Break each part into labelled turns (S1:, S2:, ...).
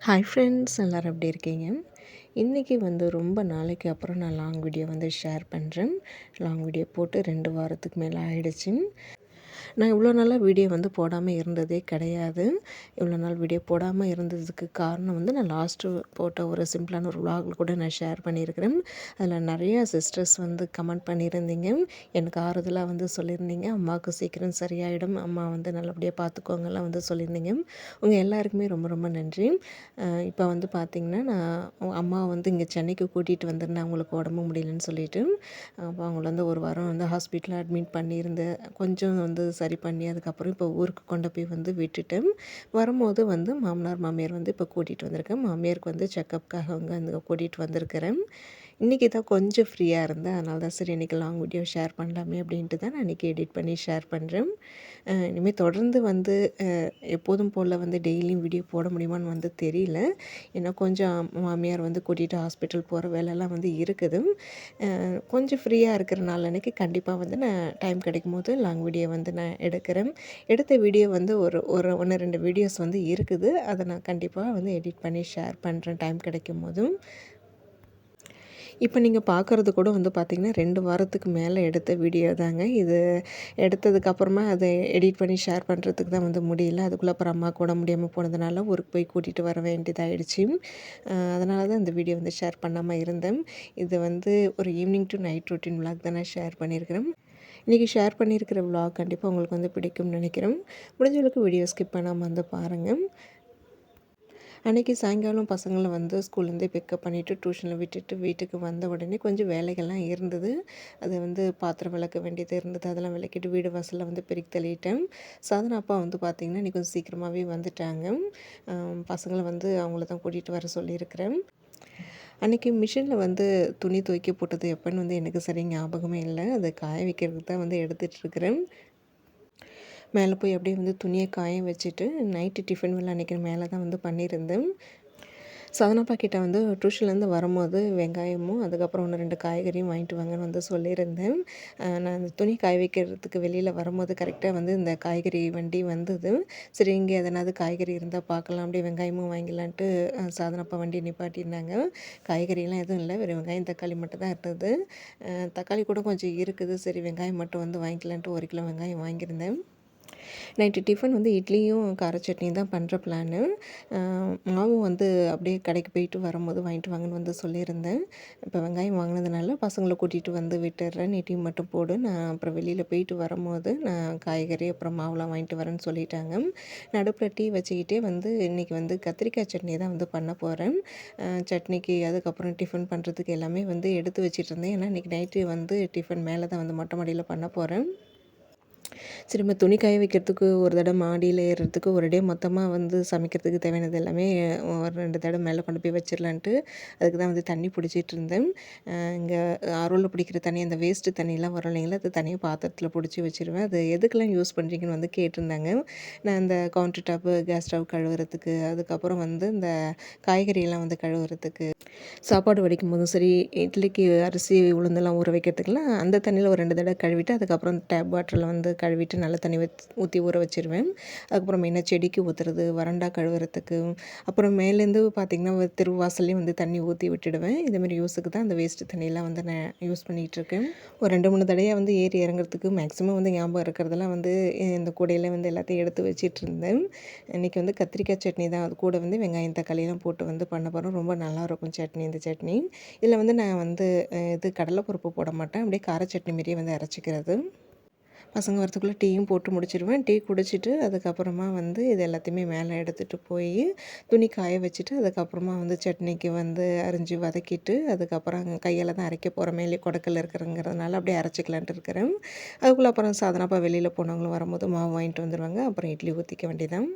S1: Hi friends, எல்லோரும் எப்படி இருக்கீங்க? இன்றைக்கி ரொம்ப நாளைக்கு அப்புறம் நான் லாங் வீடியோ ஷேர் பண்ணுறேன். லாங் வீடியோ போட்டு 2 வாரத்துக்கு மேலே ஆயிடுச்சு. நான் இவ்வளோ நாளாக வீடியோ போடாமல் இருந்ததே கிடையாது. இவ்வளோ நாள் வீடியோ போடாமல் இருந்ததுக்கு காரணம் நான் லாஸ்ட்டு போட்ட ஒரு சிம்பிளான ஒரு விலாகில் கூட நான் ஷேர் பண்ணியிருக்கிறேன். அதில் நிறையா சிஸ்டர்ஸ் கமெண்ட் பண்ணியிருந்தீங்க. எனக்கு ஆறுதலாக சொல்லியிருந்தீங்க. அம்மாவுக்கு சீக்கிரம் சரியாயிடும், அம்மா நல்லபடியாக பார்த்துக்கோங்கலாம் சொல்லியிருந்தீங்க. உங்கள் எல்லாருக்குமே ரொம்ப ரொம்ப நன்றி. இப்போ பார்த்திங்கன்னா நான் அம்மா இங்கே சென்னைக்கு கூட்டிகிட்டு வந்திருந்தேன், அவங்களுக்கு உடம்பு முடியலன்னு சொல்லிட்டு. அப்போ அவங்கள ஒரு வாரம் ஹாஸ்பிட்டலில் அட்மிட் பண்ணியிருந்தேன். கொஞ்சம் சரி பண்ணி அதுக்கப்புறம் இப்போ ஊருக்கு கொண்டு போய் விட்டுட்டேன். வரும்போது மாமனார் மாமியார் இப்போ கூட்டிகிட்டு வந்திருக்கேன். மாமியாருக்கு செக்கப்புக்காக அங்கே கூட்டிகிட்டு வந்திருக்கிறேன். இன்றைக்கி தான் கொஞ்சம் ஃப்ரீயாக இருந்தேன். அதனால தான் சரி இன்றைக்கி லாங் வீடியோ ஷேர் பண்ணலாமே அப்படின்ட்டு தான் நான் இன்றைக்கி எடிட் பண்ணி ஷேர் பண்ணுறேன். இனிமேல் தொடர்ந்து எப்போதும் போல் டெய்லியும் வீடியோ போட முடியுமான்னு தெரியல. ஏன்னா கொஞ்சம் மாமியார் கூட்டிகிட்டு ஹாஸ்பிட்டல் போகிற வேலைலாம் இருக்குது. கொஞ்சம் ஃப்ரீயாக இருக்கிறனால அன்றைக்கி கண்டிப்பாக நான் டைம் கிடைக்கும் போது லாங் வீடியோ நான் எடுக்கிறேன். எடுத்த வீடியோ ஒரு ஒரு 1, 2 வீடியோஸ் இருக்குது. அதை நான் கண்டிப்பாக எடிட் பண்ணி ஷேர் பண்ணுறேன் டைம் கிடைக்கும் போதும். இப்போ நீங்கள் பார்க்குறது கூட பார்த்திங்கன்னா 2 வாரத்துக்கு மேலே எடுத்த வீடியோ தாங்க. இது எடுத்ததுக்கப்புறமா அதை எடிட் பண்ணி ஷேர் பண்ணுறதுக்கு தான் முடியல. அதுக்குள்ளே அப்புறம் அம்மாவுக்கு உடம்பு முடியாமல் போனதுனால ஊருக்கு போய் கூட்டிகிட்டு வர வேண்டியதாகிடுச்சு. அதனால தான் இந்த வீடியோ ஷேர் பண்ணாமல் இருந்தேன். இது ஒரு evening to night routine vlog தான் நான் ஷேர் பண்ணியிருக்கிறேன். இன்றைக்கி ஷேர் பண்ணியிருக்கிற விலாக் கண்டிப்பாக உங்களுக்கு பிடிக்கும்னு நினைக்கிறேன். முடிஞ்ச அளவுக்கு வீடியோ ஸ்கிப் பண்ணாமல் பாருங்கள். அன்றைக்கி சாயங்காலம் பசங்களை ஸ்கூல்லேருந்தே பிக்கப் பண்ணிவிட்டு டியூஷனில் விட்டுட்டு வீட்டுக்கு வந்த உடனே கொஞ்சம் வேலைகள்லாம் இருந்தது. அது பாத்திரம் விளக்க வேண்டியது இருந்தது. அதெல்லாம் விளக்கிட்டு வீடு வாசலில் பெருக்கி தள்ளிட்டேன். சாதனா அப்பா பார்த்திங்கன்னா இன்றைக்கி கொஞ்சம் சீக்கிரமாகவே வந்துட்டாங்க. பசங்களை அவங்கள தான் கூட்டிகிட்டு வர சொல்லியிருக்கிறேன். அன்றைக்கி மிஷினில் துணி துவைக்க போட்டது எப்போன்னு எனக்கு சரியாக ஞாபகமே இல்லை. அதை காய வைக்கிறதுக்கு தான் எடுத்துகிட்ருக்கிறேன். மேலே போய் அப்படியே துணியை காய வச்சுட்டு நைட்டு டிஃபன் வேலை அன்றைக்கி மேலே தான் பண்ணியிருந்தேன். சதனப்பா கிட்ட டியூஷன்லேருந்து வரும்போது வெங்காயமும் அதுக்கப்புறம் 1, 2 காய்கறியும் வாங்கிட்டு வாங்கன்னு சொல்லியிருந்தேன். நான் அந்த துணி காய வைக்கிறதுக்கு வெளியில் வரும்போது கரெக்டாக இந்த காய்கறி வண்டி வந்தது. சரி இங்கே எதனாவது காய்கறி இருந்தால் பார்க்கலாம், அப்படியே வெங்காயமும் வாங்கிடலான்ட்டு சாதனப்பா வண்டி நிப்பாட்டியிருந்தாங்க. காய்கறிலாம் எதுவும் இல்லை, வெறும் வெங்காயம் தக்காளி மட்டும் தான் இருந்தது. தக்காளி கூட கொஞ்சம் இருக்குது. சரி வெங்காயம் மட்டும் வாங்கிக்கலான்ட்டு 1 கிலோ வெங்காயம் வாங்கியிருந்தேன். நைட்டு டிஃபன் இட்லியும் கார சட்னியும் தான் பண்ணுற பிளானு. மாவும் அப்படியே கடைக்கு போயிட்டு வரும்போது வாங்கிட்டு வாங்கன்னு சொல்லியிருந்தேன். இப்போ வெங்காயம் வாங்கினதுனால பசங்களை கூட்டிகிட்டு விட்டுடுறேன், நீ டீ மட்டும் போடு, நான் அப்புறம் வெளியில் போயிட்டு வரும்போது நான் காய்கறி அப்புறம் மாவுலாம் வாங்கிட்டு வரேன்னு சொல்லிட்டாங்க. நடுப்பில் டீ வச்சுக்கிட்டே இன்றைக்கி கத்திரிக்காய் சட்னி தான் பண்ண போகிறேன். சட்னிக்கு அதுக்கப்புறம் டிஃபன் பண்ணுறதுக்கு எல்லாமே எடுத்து வச்சுட்டு இருந்தேன். ஏன்னா இன்றைக்கி நைட்டு டிஃபன் மேலே தான் மொட்டை மாடியில் பண்ண போகிறேன். திரும்ப துணி காய வைக்கிறதுக்கு ஒரு தடவை மாடியில் ஏறுறதுக்கு ஒரு டே மொத்தமாக சமைக்கிறதுக்கு தேவையானது எல்லாமே ஒரு 2 தடவை மேலே கொண்டு போய் வச்சிடலான்ட்டு அதுக்கு தான் தண்ணி பிடிச்சிட்டு இருந்தேன். இங்கே அருளில் பிடிக்கிற தண்ணி, அந்த வேஸ்ட்டு தண்ணியெலாம் வரும் இல்லைங்களா, அது தனியாக பாத்திரத்தில் பிடிச்சி வச்சுருவேன். அது எதுக்கெல்லாம் யூஸ் பண்ணுறீங்கன்னு கேட்டிருந்தாங்க. நான் இந்த கவுண்டர் டாப்பு, கேஸ் ஸ்டவ் கழுவுறதுக்கு, அதுக்கப்புறம் இந்த காய்கறியெல்லாம் கழுவுறதுக்கு, சாப்பாடு வடிக்கும் போதும் சரி, இட்லிக்கு அரிசி உளுந்தெல்லாம் ஊற வைக்கிறதுக்கெலாம் அந்த தண்ணியில் ஒரு 2 தடவை கழுவிட்டு அதுக்கப்புறம் டேப் வாட்டரில் கழுவிட்டு நல்ல தண்ணி ஊற்றி ஊற வச்சுருவேன். அதுக்கப்புறம் மெயினாக செடிக்கு ஊற்றுறது, வறண்டா கழுவுறதுக்கு, அப்புறம் மேலேருந்து பார்த்திங்கன்னா தெரு வாசல்லையும் தண்ணி ஊற்றி விட்டுடுவேன். இதேமாரி யூஸுக்கு தான் அந்த வேஸ்ட்டு தண்ணியெல்லாம் நான் யூஸ் பண்ணிகிட்ருக்கேன். ஒரு 2, 3 தடையாக ஏறி இறங்குறதுக்கு மேக்ஸிமம் ஞாபகம் இருக்கிறதெல்லாம் இந்த கூடையில் எல்லாத்தையும் எடுத்து வச்சிட்டு இருந்தேன். இன்றைக்கி கத்திரிக்காய் சட்னி தான். அது கூட வெங்காயம் தக்காளியெல்லாம் போட்டு பண்ண போகிறோம். ரொம்ப நல்லாயிருக்கும் சட்னி. இந்த சட்னி இதில் நான் இது கடலைப்பருப்பு போட மாட்டேன், அப்படியே கார சட்னி மாரியே அரைச்சிக்கிறது. பசங்க வரத்துக்குள்ளே டீயும் போட்டு முடிச்சிடுவேன். டீ குடிச்சிட்டு அதுக்கப்புறமா இது எல்லாத்தையுமே மேலே எடுத்துகிட்டு போய் துணி காய வச்சுட்டு அதுக்கப்புறமா சட்னிக்கு அரிஞ்சு வதக்கிட்டு அதுக்கப்புறம் கையால் தான் அரைக்க போகிறேன். மேலே கொடக்கல் இருக்கிறங்கிறதுனால அப்படியே அரைச்சிக்கலான்ட்டு இருக்கிறேன். அதுக்குள்ளே அப்புறம் சாதனப்பா வெளியில் போனவங்களும் வரும்போது மாவு வாங்கிட்டு வந்துடுவாங்க. அப்புறம் இட்லி ஊற்றிக்க வேண்டியதான்.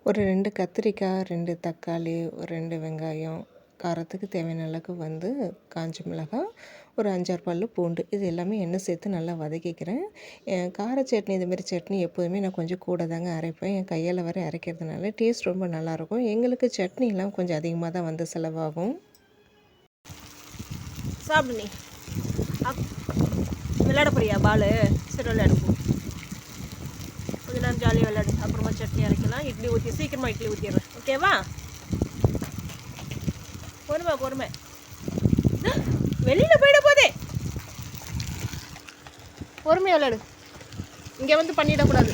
S1: ஒரு 2 கத்திரிக்காய், 2 தக்காளி, ஒரு 2 வெங்காயம், காரத்துக்கு தேவையான அளவுக்கு வந்து காஞ்ச மிளகாய், ஒரு 5, 6 பல்லு பூண்டு இது எல்லாமே எண்ணெய் சேர்த்து நல்லா வதக்கிக்கிறேன். கார சட்னி இதுமாரி சட்னி எப்போதுமே நான் கொஞ்சம் கூட தாங்க அரைப்பேன். என் கையால் வர அரைக்கிறதுனால டேஸ்ட் ரொம்ப நல்லாயிருக்கும். எங்களுக்கு சட்னிலாம் கொஞ்சம் அதிகமாக தான் வந்து செலவாகும்.
S2: சாப்பிடு நீ விளையாட போறியா பாலு? சரி விளையாடுப்போம், கொஞ்ச நேரம் ஜாலியாக விளையாடு. அப்புறமா சட்னி அரைக்கலாம். இட்லி ஊற்றி சீக்கிரமாக இட்லி ஊற்றிடுறேன், ஓகேவா? பொறுமை வெளியில் போயிட போதே. பொறுமையாக விளையாடு, இங்கே வந்து பண்ணிடக்கூடாது.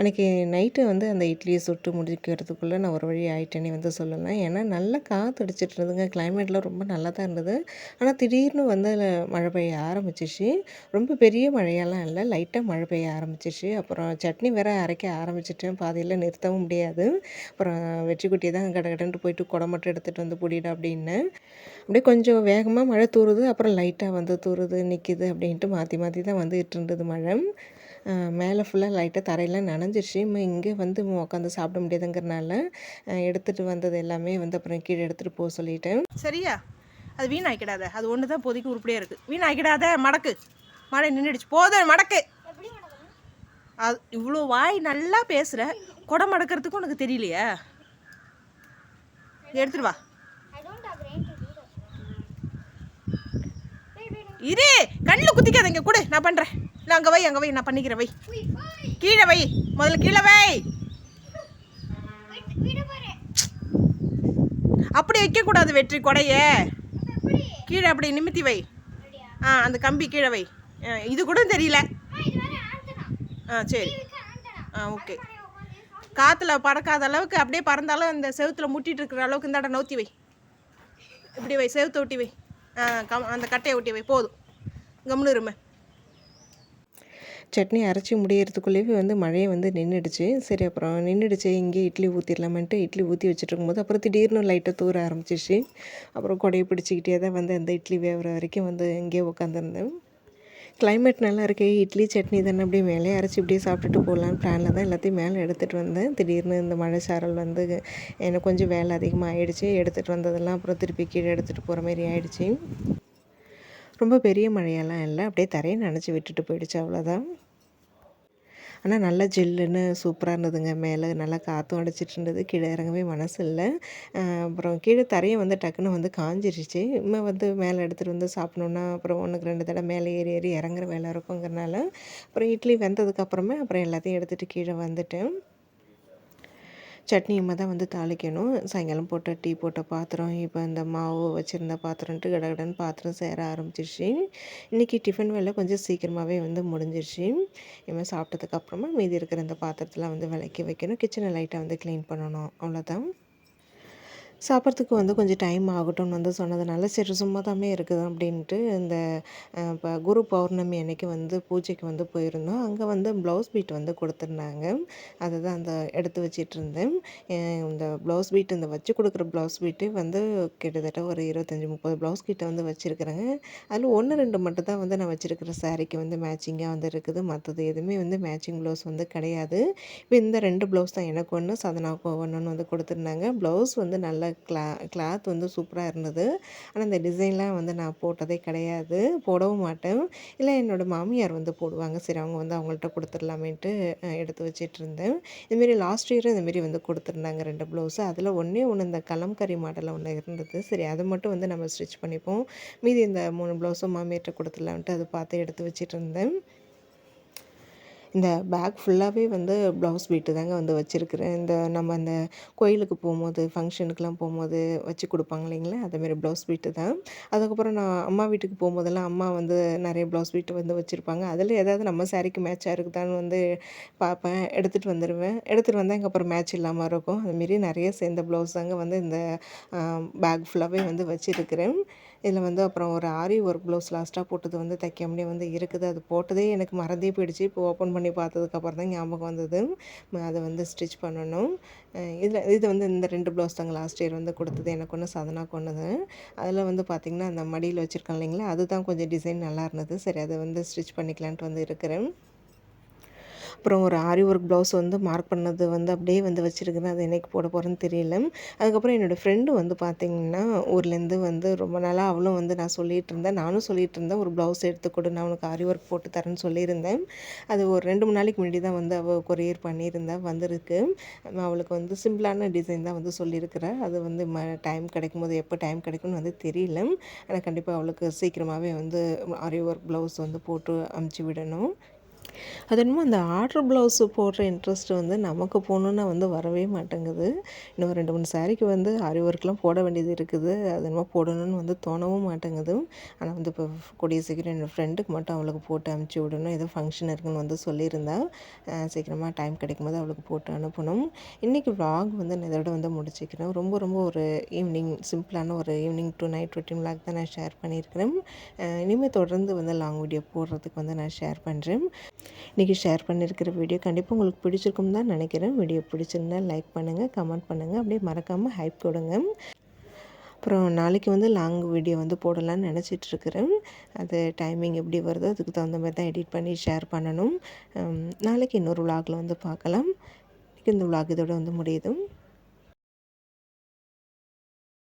S1: அன்றைக்கி நைட்டு வந்து அந்த இட்லியை சுட்டு முடிக்கிறதுக்குள்ளே நான் ஒரு வழி ஆகிட்டேனே வந்து சொல்லலாம். ஏன்னா நல்லா காற்று அடிச்சிட்டு இருந்ததுங்க. கிளைமேட்லாம் ரொம்ப நல்லா தான் இருந்தது. ஆனால் திடீர்னு வந்து மழை பெய்ய ஆரம்பிச்சிச்சு. ரொம்ப பெரிய மழையெல்லாம் இல்லை, லைட்டாக மழை பெய்ய ஆரம்பிச்சிச்சு. அப்புறம் சட்னி வேற அரைக்க ஆரம்பிச்சிட்டேன், பாதியில் நிறுத்தவும் முடியாது. அப்புறம் வெற்றிக்குட்டியை தான் கடகடன்ட்டு போயிட்டு குடம் மட்டும் எடுத்துகிட்டு வந்து பிடிடா அப்படின்னு. அப்படியே கொஞ்சம் வேகமாக மழை தூறுது, அப்புறம் லைட்டாக வந்து தூறுது நிற்கிது அப்படின்ட்டு மாற்றி மாற்றி தான் வந்துட்டு இருந்தது மழை. மேலே ஃபுல்லாக லைட்டாக தரையெல்லாம் நனைஞ்சிருச்சு. இங்கே வந்து உட்காந்து சாப்பிட முடியாதுங்கிறனால எடுத்துகிட்டு வந்தது எல்லாமே வந்து அப்புறம் கீழே எடுத்துகிட்டு போக சொல்லிட்டேன்.
S2: சரியா? அது வீணாக்கிடாத, அது ஒன்று தான் இப்போதைக்கு உருப்படியாக இருக்குது. வீணாக்கிடாத, மடக்கு. மழை நின்றுடுச்சு, போதும் மடக்கு. அது இவ்வளோ வாய் நல்லா பேசுகிற, குடம் மடக்கிறதுக்கும் உனக்கு தெரியலையா? எடுத்துட்டு வா. இரு, கண்ணில் குத்திக்காத, இங்கே கொடு, நான் பண்ணுறேன். இல்லை அங்கே வை, நான் பண்ணிக்கிறேன். வை, கீழே வை, முதல்ல கீழே வை. அப்படி வைக்கக்கூடாது வெற்றி, கொடைய கீழே அப்படி நிமித்தி வை. அந்த கம்பி கீழே வை. இது கூட தெரியல. சரி, ஓகே. காற்றுல பறக்காத அளவுக்கு அப்படியே பறந்தாலும் இந்த செவுத்துல முட்டிட்டு இருக்கிற அளவுக்கு இந்த இடம் நவுத்தி வை. இப்படி வை, செவுத்தை ஒட்டி வை. அந்த கட்டையை ஒட்டி வை, போதும். கம்முன்னு இருமை.
S1: சட்னி அரைச்சி முடியறதுக்குள்ளேயே வந்து மழையை வந்து நின்றுடுச்சு. சரி, அப்புறம் நின்றுடுச்சு, இங்கே இட்லி ஊற்றிடலாமன்ட்டு இட்லி ஊற்றி வச்சுட்டு இருக்கும்போது அப்புறம் திடீர்னு லைட்டாக தூர ஆரம்பிச்சிச்சு. அப்புறம் கொடையை பிடிச்சிக்கிட்டே தான் வந்து அந்த இட்லி வேகிற வரைக்கும் வந்து இங்கேயே உட்காந்துருந்தேன். கிளைமேட் நல்லா இருக்கே, இட்லி சட்னி தானே அப்படியே மேலே அரைச்சி இப்படியே சாப்பிட்டுட்டு போகலான்னு பிளானில் தான் எல்லாத்தையும் மேலே எடுத்துகிட்டு வந்தேன். திடீர்னு இந்த மழை சாரல் வந்து எனக்கு கொஞ்சம் வேலை அதிகமாக ஆகிடுச்சு. எடுத்துகிட்டு வந்ததெல்லாம் அப்புறம் திருப்பி கீழே எடுத்துகிட்டு போகிற மாதிரி ஆகிடுச்சி. ரொம்ப பெரிய மழையெல்லாம் இல்லை, அப்படியே தரையை நனைச்சி விட்டுட்டு போயிடுச்சு, அவ்வளோதான். ஆனால் நல்லா ஜில்லுன்னு சூப்பராக இருந்ததுங்க. மேலே நல்லா காற்றும் அடிச்சிட்டு இருந்தது. கீழே இறங்கவே மனசு இல்லை. அப்புறம் கீழே தரையை வந்து டக்குன்னு வந்து காஞ்சிருச்சு. இன்னும் வந்து மேலே எடுத்துகிட்டு வந்து சாப்பிட்ணுன்னா அப்புறம் 1க்கு 2 தடவை மேலே ஏறி ஏறி இறங்குற வேலை இருக்குங்கிறனால அப்புறம் இட்லி வெந்ததுக்கப்புறமே அப்புறம் எல்லாத்தையும் எடுத்துகிட்டு கீழே வந்துட்டேன். சட்னியுமா தான் வந்து தாளிக்கணும். சாயங்காலம் போட்ட டீ போட்ட பாத்திரம், இப்போ இந்த மாவு வச்சுருந்த பாத்திரன்ட்டு கடகடன்னு பாத்திரம் சேர ஆரம்பிச்சிருச்சு. இன்றைக்கி டிஃபன் வேலை கொஞ்சம் சீக்கிரமாகவே வந்து முடிஞ்சிருச்சு. இனிமேல் சாப்பிட்டதுக்கப்புறமா மீதி இருக்கிற இந்த பாத்திரத்தெலாம் வந்து விளக்கி வைக்கணும். கிச்சனை லைட்டாக வந்து க்ளீன் பண்ணணும், அவ்வளோதான். சாப்பிட்றதுக்கு வந்து கொஞ்சம் டைம் ஆகட்டும்னு வந்து சொன்னதுனால, சரி சும்மா தாமே இருக்குது அப்படின்ட்டு இந்த இப்போ குரு பௌர்ணமி அன்னைக்கு வந்து பூஜைக்கு வந்து போயிருந்தோம். அங்கே வந்து ப்ளவுஸ் பீட் வந்து கொடுத்துருந்தாங்க. அதுதான் அந்த எடுத்து வச்சிட்ருந்தேன். இந்த ப்ளவுஸ் பீட் இந்த வச்சு கொடுக்குற ப்ளவுஸ் பீட்டு வந்து கிட்டத்தட்ட ஒரு 25, 30 ப்ளவுஸ் கிட்ட வந்து வச்சுருக்கிறேங்க. அதில் 1, 2 மட்டும் தான் வந்து நான் வச்சுருக்கிற சாரீக்கு வந்து மேட்சிங்காக வந்து இருக்குது. மற்றது எதுவுமே வந்து மேட்சிங் ப்ளவுஸ் வந்து கிடையாது. இப்போ இந்த 2 ப்ளவுஸ் தான் எனக்கு ஒன்று, சதனாவுக்கு ஒன்றுன்னு வந்து கொடுத்துருந்தாங்க. ப்ளவுஸ் வந்து நல்ல கிளாத் வந்து சூப்பராக இருந்தது. ஆனால் இந்த டிசைன்லாம் வந்து நான் போட்டதே கிடையாது, போடவும் மாட்டேன். இல்லை என்னோடய மாமியார் வந்து போடுவாங்க. சரி அவங்க வந்து அவங்கள்ட்ட கொடுத்துடலாமேன்ட்டு எடுத்து வச்சிட்ருந்தேன். இதுமாரி லாஸ்ட் இயரும் இதுமாரி வந்து கொடுத்துருந்தாங்க 2 ப்ளவுஸு. அதில் ஒன்றே ஒன்று இந்த கலம்கரி மாடலில் ஒன்று இருந்தது. சரி அதை மட்டும் வந்து நம்ம ஸ்டிச் பண்ணிப்போம். மீதி இந்த 3 ப்ளவுஸும் மாமியார்ட்ட கொடுத்துடலான்ட்டு அதை பார்த்து எடுத்து வச்சிட்ருந்தேன். இந்த பேக் ஃபுல்லாகவே வந்து ப்ளவுஸ் பீட்டு தாங்க வந்து வச்சுருக்கிறேன். இந்த நம்ம அந்த கோயிலுக்கு போகும்போது, ஃபங்க்ஷனுக்குலாம் போகும்போது வச்சு கொடுப்பாங்க இல்லைங்களா, அதேமாரி ப்ளவுஸ் பீட்டு தான். அதுக்கப்புறம் நான் அம்மா வீட்டுக்கு போகும்போதெல்லாம் அம்மா வந்து நிறைய ப்ளவுஸ் பீட்டு வந்து வச்சுருப்பாங்க. அதில் ஏதாவது நம்ம சாரீக்கு மேட்சாக இருக்குதான்னு வந்து பார்ப்பேன், எடுத்துகிட்டு வந்துடுவேன். எடுத்துகிட்டு வந்தால் இங்கே அப்புறம் மேட்ச் இல்லாமல் இருக்கும். அதுமாரி நிறைய சேர்ந்த ப்ளவுஸ் தாங்க வந்து இந்த பேக் ஃபுல்லாகவே வந்து வச்சுருக்கிறேன். இதில் வந்து அப்புறம் ஒரு ஆரி ஒர்க் ப்ளவுஸ் லாஸ்ட்டாக போட்டது வந்து தைக்காமலே வந்து இருக்குது. அது போட்டதே எனக்கு மறந்தே போயிடுச்சு. இப்போ ஓப்பன் பண்ணி பார்த்ததுக்கப்புறம் தான் ஞாபகம் வந்தது. அதை வந்து ஸ்டிச் பண்ணணும். இது வந்து இந்த 2 ப்ளவுஸ் தாங்க லாஸ்ட் இயர் வந்து கொடுத்தது. எனக்கு ஒன்று, சதனாக்கு ஒன்று. அதில் வந்து பார்த்திங்கன்னா அந்த மடியில் வச்சுருக்கேன் இல்லைங்களா, அதுதான் கொஞ்சம் டிசைன் நல்லா இருந்தது. சரி அதை வந்து ஸ்டிச் பண்ணிக்கலான்ட்டு வந்து இருக்கிறேன். அப்புறம் ஒரு ஆரி ஒர்க் ப்ளவுஸ் வந்து மார்க் பண்ணது வந்து அப்படியே வந்து வச்சுருக்கிறேன். அது என்னைக்கு போட போகிறேன்னு தெரியல. அதுக்கப்புறம் என்னோடய ஃப்ரெண்டு வந்து பார்த்திங்கன்னா ஊர்லேருந்து வந்து ரொம்ப நாளாக அவளும் வந்து நான் சொல்லிகிட்டு இருந்தேன், நானும் சொல்லிகிட்டு இருந்தேன், ஒரு ப்ளவுஸ் எடுத்து கொடு, நான் உனக்கு ஆரி ஒர்க் போட்டு தரேன்னு சொல்லியிருந்தேன். அது ஒரு 2, 3 நாளைக்கு முன்னாடி தான் வந்து அவள் கொரியர் பண்ணியிருந்தா, வந்திருக்கு. அவளுக்கு வந்து சிம்பிளான டிசைன் தான் வந்து சொல்லியிருக்கிறா. அது வந்து டைம் கிடைக்கும்போது எப்போ டைம் கிடைக்கும்னு வந்து தெரியல. ஆனால் கண்டிப்பாக அவளுக்கு சீக்கிரமாகவே வந்து ஆரி ஒர்க் ப்ளவுஸ் வந்து போட்டு அமுச்சு விடணும். அது என்னமோ அந்த ஆர்டர் ப்ளவுஸு போடுற இன்ட்ரெஸ்ட் வந்து நமக்கு போகணுன்னா வந்து வரவே மாட்டேங்குது. இன்னும் 2, 3 சாரீக்கு வந்து ஆரி ஒர்க்லாம் போட வேண்டியது இருக்குது. அது என்னமோ போடணும்னு வந்து தோணவும் மாட்டேங்குது. ஆனால் வந்து இப்போ கூடிய சீக்கிரம் என்னோடய ஃப்ரெண்டுக்கு மட்டும் அவளுக்கு போட்டு அனுப்பிச்சி விடணும். ஏதோ ஃபங்க்ஷன் இருக்குன்னு வந்து சொல்லியிருந்தா. சீக்கிரமாக டைம் கிடைக்கும்போது அவளுக்கு போட்டு அனுப்பணும். இன்றைக்கி விலாக் வந்து நான் இதோட வந்து முடிச்சுக்கிறேன். ரொம்ப ரொம்ப ஒரு ஈவினிங் சிம்பிளான ஒரு evening to night routine vlog தான் நான் ஷேர் பண்ணியிருக்கிறேன். இனிமேல் தொடர்ந்து வந்து லாங் வீடியோ போடுறதுக்கு வந்து நான் ஷேர் பண்ணுறேன். இன்றைக்கி ஷேர் பண்ணியிருக்கிற வீடியோ கண்டிப்பாக உங்களுக்கு பிடிச்சிருக்கும்னு தான் நினைக்கிறேன். வீடியோ பிடிச்சிருந்தா லைக் பண்ணுங்கள், கமெண்ட் பண்ணுங்கள், அப்படியே மறக்காமல் ஹைப் கொடுங்க. அப்புறம் நாளைக்கு வந்து லாங் வீடியோ வந்து போடலான்னு நினச்சிட்ருக்கிறேன். அது டைமிங் எப்படி வருதோ அதுக்கு தகுந்த மாதிரி தான் எடிட் பண்ணி ஷேர் பண்ணணும். நாளைக்கு இன்னொரு விலாகில் வந்து பார்க்கலாம். இந்த விலாக் இதோட வந்து முடியுது.